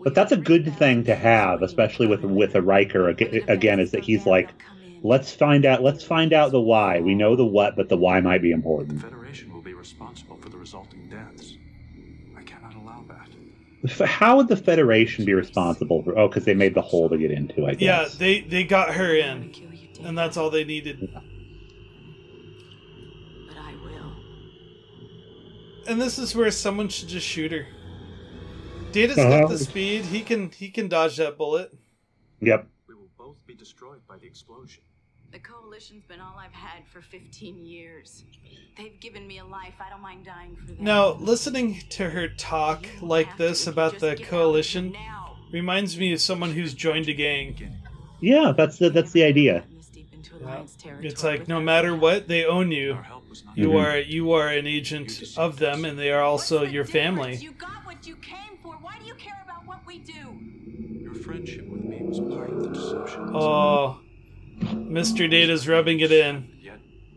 [SPEAKER 2] But that's a good thing to have, especially with a Riker. Again, is that he's like, let's find out the why. We know the what, but the why might be
[SPEAKER 3] The
[SPEAKER 2] important.
[SPEAKER 3] Federation will be responsible for the resulting deaths. I cannot allow that.
[SPEAKER 2] How would the Federation be responsible for? Oh, because they made the hole to get into. I guess.
[SPEAKER 1] Yeah, they got her in, and that's all they needed.
[SPEAKER 4] But I will.
[SPEAKER 1] And this is where someone should just shoot her. Data's got the speed; he can dodge that bullet.
[SPEAKER 2] Yep.
[SPEAKER 3] We will both be destroyed by the explosion.
[SPEAKER 4] The Coalition's been all I've had for 15 years. They've given me a life. I don't mind dying for them.
[SPEAKER 1] Now, listening to her talk like this about the Coalition reminds me of someone who's joined a gang.
[SPEAKER 2] Yeah, that's the idea.
[SPEAKER 1] Yeah. It's like no matter what, they own you. You are an agent of them, and they are also your family.
[SPEAKER 4] You got what you came for. Why do you care about what we do?
[SPEAKER 3] Your friendship with me was part of the deception.
[SPEAKER 1] Oh, Mr. Data's rubbing it in.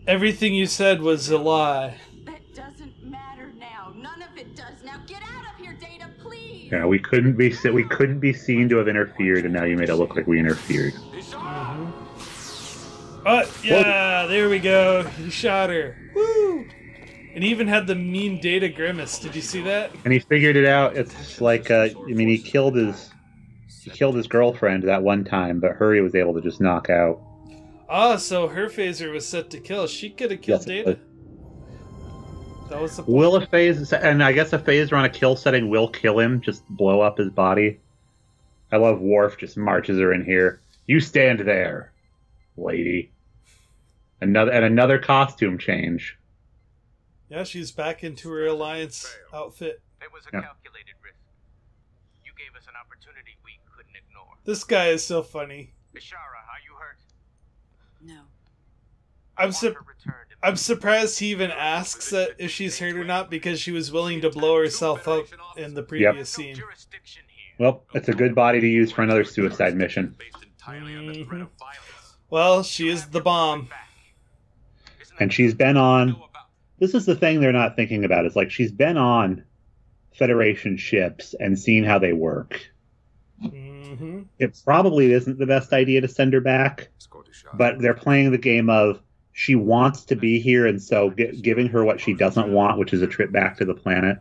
[SPEAKER 1] Everything you said was a lie.
[SPEAKER 4] That doesn't matter now. None of it does. Now get out of here, Data, please.
[SPEAKER 2] Yeah, we couldn't be seen to have interfered, and now you made it look like we interfered.
[SPEAKER 1] Yeah, there we go. He shot her. Woo! And he even had the mean Data grimace. Did you see that?
[SPEAKER 2] And he figured it out. It's like, he killed his girlfriend that one time, but her he was able to just knock out.
[SPEAKER 1] Ah, so her phaser was set to kill. She could have killed Data. That was the point.
[SPEAKER 2] Will a phase, and I guess a phaser on a kill setting will kill him, just blow up his body. I love Worf just marches her in here. You stand there, lady. Another costume change.
[SPEAKER 1] Yeah, she's back into her Alliance outfit.
[SPEAKER 6] It was a calculated risk. You gave us an opportunity we couldn't ignore.
[SPEAKER 1] This guy is so funny.
[SPEAKER 6] Ishara, are you hurt?
[SPEAKER 4] No.
[SPEAKER 1] I'm surprised he even asks that if she's hurt or not, because she was willing to blow herself up in the previous scene.
[SPEAKER 2] Well, it's a good body to use for another suicide mission.
[SPEAKER 1] Mm-hmm. Well, she is the bomb.
[SPEAKER 2] And she's been on... This is the thing they're not thinking about. It's like she's been on Federation ships and seen how they work.
[SPEAKER 1] Mm-hmm.
[SPEAKER 2] It probably isn't the best idea to send her back, but they're playing the game of she wants to be here, and so giving her what she doesn't want, which is a trip back to the planet.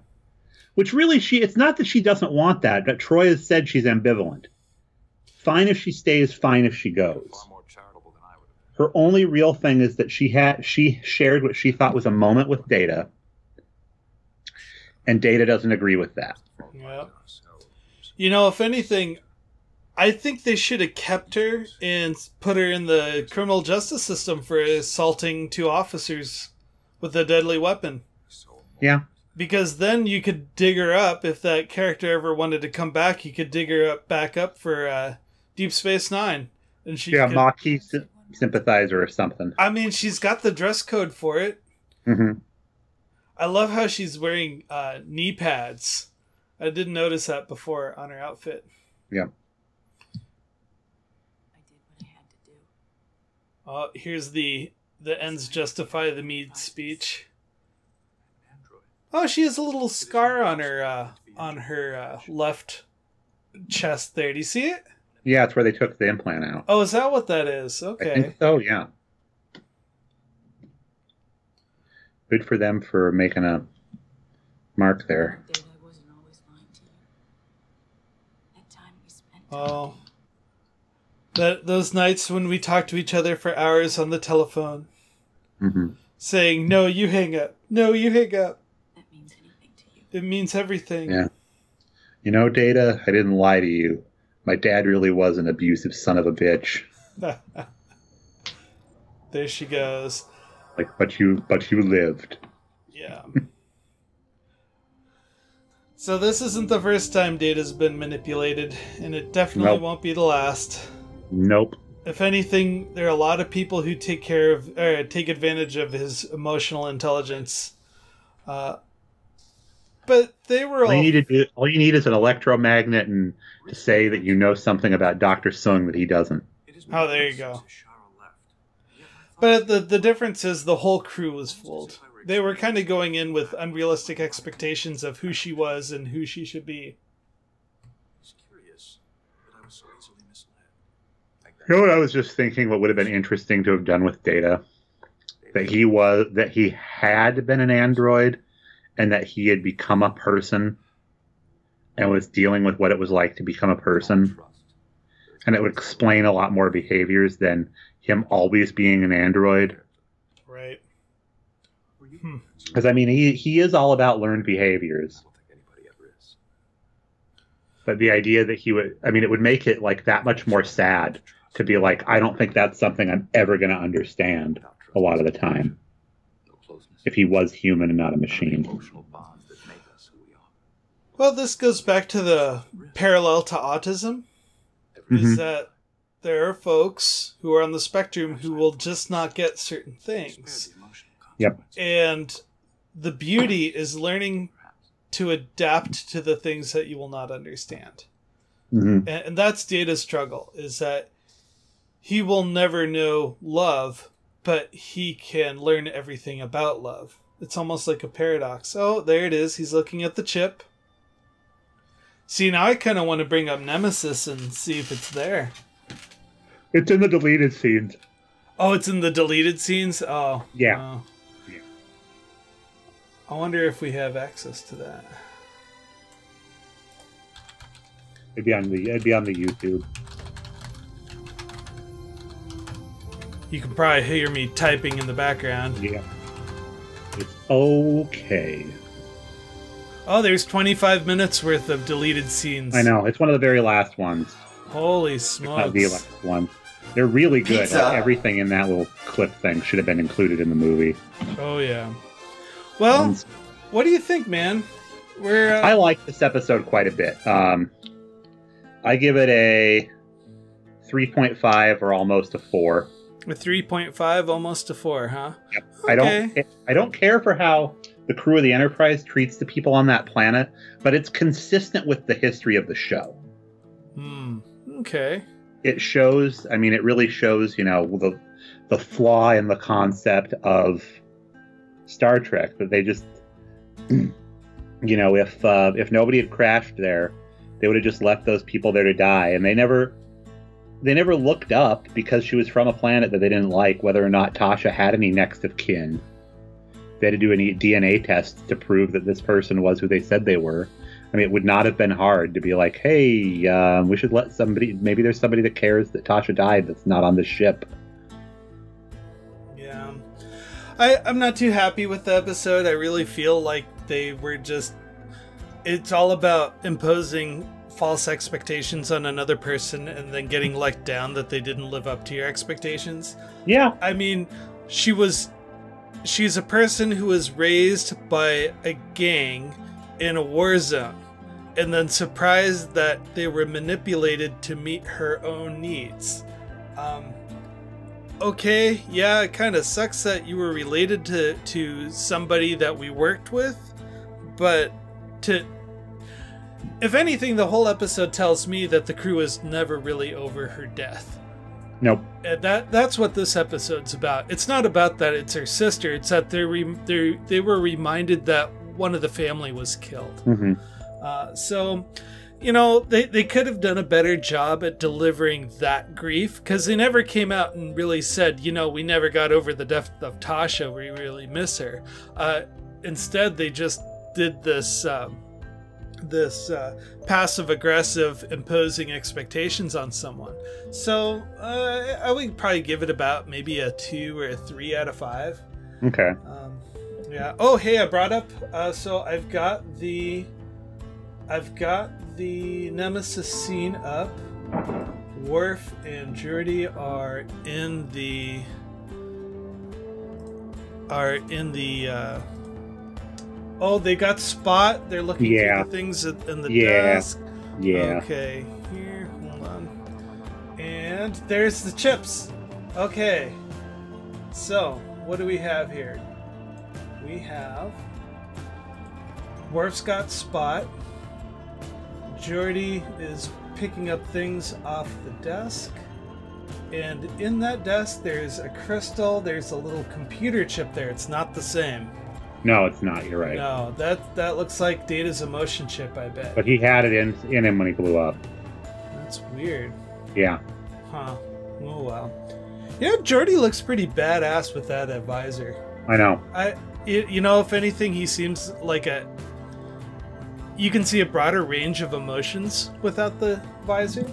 [SPEAKER 2] Which really, it's not that she doesn't want that, but Troy has said she's ambivalent. Fine if she stays, fine if she goes. Her only real thing is that she shared what she thought was a moment with Data, and Data doesn't agree with that.
[SPEAKER 1] Yeah. You know, if anything, I think they should have kept her and put her in the criminal justice system for assaulting 2 officers with a deadly weapon.
[SPEAKER 2] Yeah.
[SPEAKER 1] Because then you could dig her up. If that character ever wanted to come back, you could dig her back up for Deep Space Nine. And she could...
[SPEAKER 2] Maquis sympathizer or something.
[SPEAKER 1] I mean, she's got the dress code for it.
[SPEAKER 2] Mm-hmm.
[SPEAKER 1] I love how she's wearing knee pads. I didn't notice that before on her outfit.
[SPEAKER 2] Yeah.
[SPEAKER 4] I did what I had to do.
[SPEAKER 1] Here's the ends justify the means speech. Oh, she has a little scar on her left chest there. Do you see it?
[SPEAKER 2] Yeah, it's where they took the implant out.
[SPEAKER 1] Oh, is that what that is? Okay.
[SPEAKER 2] I think so, yeah. Good for them for making a mark there.
[SPEAKER 1] Oh. Those nights when we talked to each other for hours on the telephone.
[SPEAKER 2] Mm-hmm.
[SPEAKER 1] Saying, no, you hang up. No, you hang up.
[SPEAKER 4] That means anything to you.
[SPEAKER 1] It means everything.
[SPEAKER 2] Yeah. You know, Data, I didn't lie to you. My dad really was an abusive son of a bitch.
[SPEAKER 1] There she goes.
[SPEAKER 2] Like, but you lived.
[SPEAKER 1] Yeah. So this isn't the first time Data's been manipulated, and it definitely won't be the last.
[SPEAKER 2] Nope.
[SPEAKER 1] If anything, there are a lot of people who take advantage of his emotional intelligence. But they were all
[SPEAKER 2] you need is an electromagnet and to say that you know something about Dr. Sung that he doesn't.
[SPEAKER 1] Oh, there you go. But the difference is the whole crew was fooled. They were kind of going in with unrealistic expectations of who she was and who she should be.
[SPEAKER 2] You know what I was just thinking? What would have been interesting to have done with Data? That he had been an android, and that he had become a person, and was dealing with what it was like to become a person, and it would explain a lot more behaviors than him always being an android.
[SPEAKER 1] Right.
[SPEAKER 2] Because I mean, he is all about learned behaviors. But the idea that it would make it like that much more sad to be like, I don't think that's something I'm ever going to understand a lot of the time. If he was human and not a machine.
[SPEAKER 1] Well, this goes back to the parallel to autism. Is that there are folks who are on the spectrum who will just not get certain things.
[SPEAKER 2] Yep.
[SPEAKER 1] And the beauty is learning to adapt to the things that you will not understand.
[SPEAKER 2] Mm-hmm.
[SPEAKER 1] And that's Data's struggle, is that he will never know love, but he can learn everything about love. It's almost like a paradox. Oh, there it is. He's looking at the chip. See, now I kind of want to bring up Nemesis and see if it's there.
[SPEAKER 2] It's in the deleted scenes.
[SPEAKER 1] Oh, it's in the deleted scenes? Oh.
[SPEAKER 2] Yeah.
[SPEAKER 1] Oh. I wonder if we have access to that.
[SPEAKER 2] It'd be on the YouTube.
[SPEAKER 1] You can probably hear me typing in the background.
[SPEAKER 2] Yeah. It's okay.
[SPEAKER 1] Oh, there's 25 minutes worth of deleted scenes.
[SPEAKER 2] I know. It's one of the very last ones.
[SPEAKER 1] Holy smokes.
[SPEAKER 2] Not the last one. They're really good.
[SPEAKER 7] Pizza.
[SPEAKER 2] Everything in that little clip thing should have been included in the movie.
[SPEAKER 1] Oh, yeah. Well, what do you think, man?
[SPEAKER 2] I like this episode quite a bit. I give it a 3.5 or almost a 4.
[SPEAKER 1] A 3.5, almost a 4, huh?
[SPEAKER 2] Yep.
[SPEAKER 1] Okay.
[SPEAKER 2] I don't care for how the crew of the Enterprise treats the people on that planet, but it's consistent with the history of the show.
[SPEAKER 1] Okay.
[SPEAKER 2] It shows, I mean, it really shows, the flaw in the concept of Star Trek, that they just, if nobody had crashed there, they would have just left those people there to die. And they never looked up, because she was from a planet that they didn't like, whether or not Tasha had any next of kin. They had to do any DNA tests to prove that this person was who they said they were. I mean, it would not have been hard to be like, hey, we should let somebody, maybe there's somebody that cares that Tasha died that's not on the ship.
[SPEAKER 1] Yeah. I'm not too happy with the episode. I really feel like they were just... It's all about imposing false expectations on another person and then getting let down that they didn't live up to your expectations.
[SPEAKER 2] Yeah.
[SPEAKER 1] I mean, she's a person who was raised by a gang in a war zone, and then surprised that they were manipulated to meet her own needs. Okay, yeah, it kind of sucks that you were related to somebody that we worked with, but if anything, the whole episode tells me that the crew is never really over her death.
[SPEAKER 2] Nope.
[SPEAKER 1] And that's what this episode's about. It's not about that it's her sister. It's that they were reminded that one of the family was killed.
[SPEAKER 2] Mm-hmm.
[SPEAKER 1] So, they could have done a better job at delivering that grief, because they never came out and really said, we never got over the death of Tasha. We really miss her. Instead, they just did this passive-aggressive imposing expectations on someone. So I would probably give it about maybe a 2 or a 3 out of 5.
[SPEAKER 2] Okay.
[SPEAKER 1] Yeah. Oh, hey, I brought up. So I've got the Nemesis scene up. Worf and Geordi are in the. Oh, they got Spot. They're looking through the things in the desk.
[SPEAKER 2] Yeah.
[SPEAKER 1] Okay, here, hold on. And there's the chips. Okay. So, what do we have here? We have Worf's got Spot. Geordi is picking up things off the desk. And in that desk, there's a crystal. There's a little computer chip there. It's not the same.
[SPEAKER 2] No, it's not. You're right.
[SPEAKER 1] No, that looks like Data's emotion chip, I bet.
[SPEAKER 2] But he had it in him when he blew up.
[SPEAKER 1] That's weird.
[SPEAKER 2] Yeah.
[SPEAKER 1] Huh. Oh, wow. Geordi looks pretty badass with that visor.
[SPEAKER 2] I know.
[SPEAKER 1] If anything, he seems like you can see a broader range of emotions without the visor.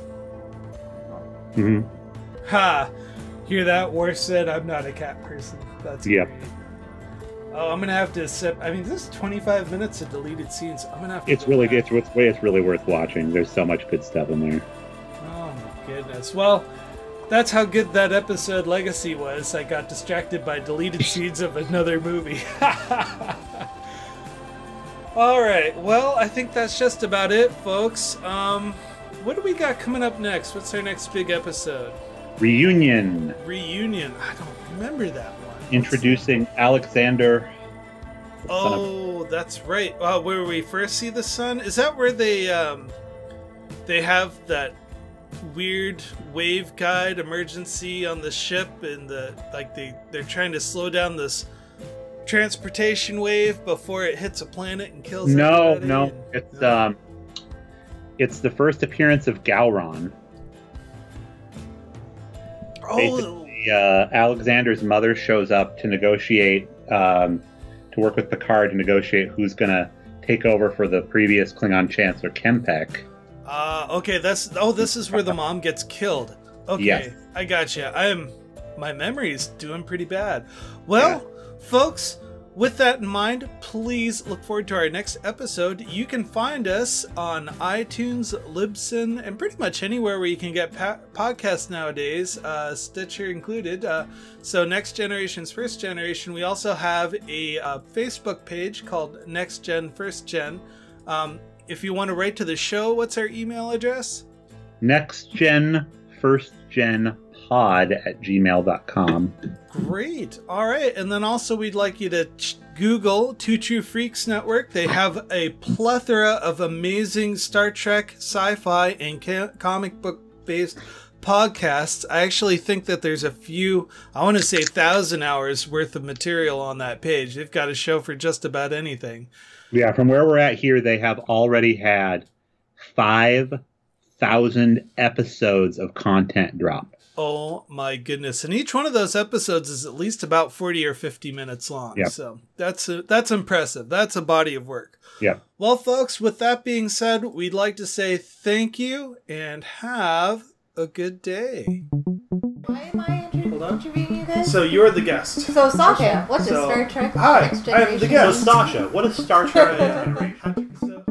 [SPEAKER 2] Mm-hmm.
[SPEAKER 1] Ha! Hear that? Worf said, I'm not a cat person. That's great. Oh, I'm gonna have to sip. I mean, this is 25 minutes of deleted scenes. I'm gonna have to.
[SPEAKER 2] It's really worth watching. There's so much good stuff in there.
[SPEAKER 1] Oh my goodness. Well, that's how good that episode Legacy was. I got distracted by deleted scenes of another movie. All right. Well, I think that's just about it, folks. what do we got coming up next? What's our next big episode?
[SPEAKER 2] Reunion.
[SPEAKER 1] Reunion. I don't remember that one.
[SPEAKER 2] Introducing Alexander.
[SPEAKER 1] Oh, that's right. Where we first see the sun? Is that where they have that weird wave guide emergency on the ship, and they're trying to slow down this transportation wave before it hits a planet and kills everybody?
[SPEAKER 2] No. It's the first appearance of Gowron.
[SPEAKER 1] Oh.
[SPEAKER 2] Basically, Alexander's mother shows up to negotiate, to work with Picard to negotiate who's going to take over for the previous Klingon Chancellor, Kempek.
[SPEAKER 1] Okay, this is where the mom gets killed. Okay, yes. I gotcha. My memory's doing pretty bad. Well, folks, with that in mind, please look forward to our next episode. You can find us on iTunes, Libsyn, and pretty much anywhere where you can get podcasts nowadays, Stitcher included. So Next Generation's First Generation. We also have a Facebook page called Next Gen First Gen. If you want to write to the show, what's our email address?
[SPEAKER 2] nextgenfirstgenpod@gmail.com.
[SPEAKER 1] Great. All right. And then also we'd like you to Google Two True Freaks Network. They have a plethora of amazing Star Trek, sci-fi, and comic book-based podcasts. I actually think that there's a few, I want to say 1,000 hours worth of material on that page. They've got a show for just about anything.
[SPEAKER 2] Yeah, from where we're at here, they have already had 5,000 episodes of content drop.
[SPEAKER 1] Oh my goodness. And each one of those episodes is at least about 40 or 50 minutes long.
[SPEAKER 2] Yep.
[SPEAKER 1] So that's impressive. That's a body of work.
[SPEAKER 2] Yeah.
[SPEAKER 1] Well, folks, with that being said, we'd like to say thank you and have a good day.
[SPEAKER 7] Why am I interviewing you guys?
[SPEAKER 1] So you're the guest.
[SPEAKER 7] So Sasha, what's a Star Trek Next Generation?
[SPEAKER 1] I'm the guest.
[SPEAKER 2] So Sasha, what is Star Trek Next Generation?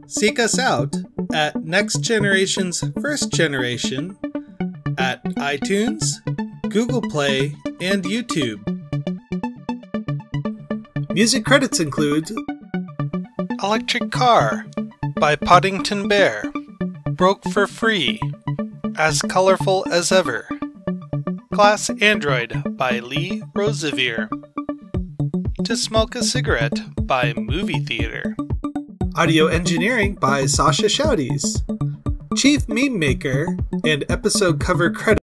[SPEAKER 1] Seek us out at Next Generation's First Generation at iTunes, Google Play, and YouTube. Music credits include Electric Car by Poddington Bear, Broke for Free, As Colorful as Ever, Glass Android by Lee Rosevere, To Smoke a Cigarette by Movie Theater, Audio engineering by Sascha Schaudies, Chief Meme Maker, and episode cover credit